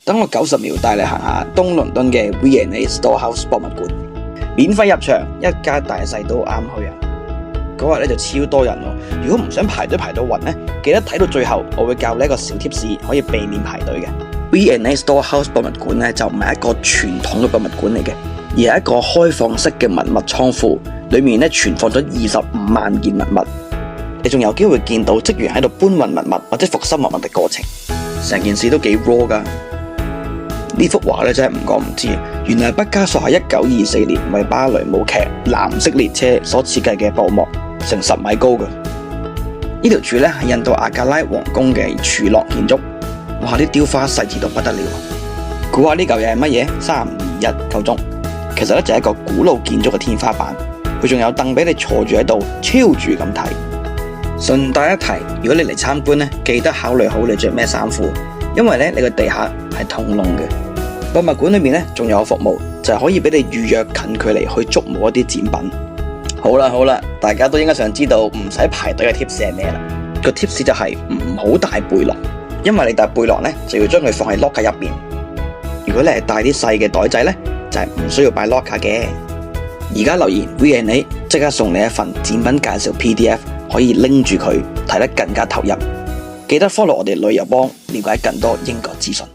等我90秒帶你行下東倫敦嘅 V&A Storehouse 博物館，免費入場，一家大細都啱去啊！嗰日咧就超多人喎，如果唔想排隊排到暈咧，記得睇到最後，我會教你一個小貼士，可以避免排隊嘅。V&A Storehouse 博物館咧就唔係一個傳統嘅博物館嚟嘅，而係一個開放式嘅文物倉庫，裏面咧存放咗25萬件文物，你仲有機會見到職員喺度搬運文物或者復修文物嘅過程，成件事都幾 raw 噶。呢幅畫咧真係唔講唔知，原來畢加索喺1924年為芭蕾舞劇《藍色列車》所設計嘅布幕，成10米高嘅。呢條柱咧係印度阿格拉皇宮嘅柱廊建築，哇！啲雕花細緻到不得了。估下呢嚿嘢係乜嘢？3、2、1，夠鐘。其實咧就係一個古老建築嘅天花板，佢仲有凳俾你坐住喺度，超住咁睇。順帶一提，如果你嚟參觀咧，記得考慮好你着咩衫褲，因為咧你個地下係通窿嘅。博物館裏面咧仲有個服務，就係可以俾你預約近距離去觸摸一啲展品。好啦，大家都應該想知道唔使排隊嘅 tips 係咩啦？個 tips 就係唔好帶背囊，因為你帶背囊咧就要將佢放喺 locker 入邊。如果你係帶啲細嘅袋仔咧，就係唔需要擺 locker 嘅。而家留言 V&A 即刻送你一份展品介紹 PDF， 可以拎住佢睇得更加投入。記得 follow 我哋旅遊幫，了解更多英國資訊。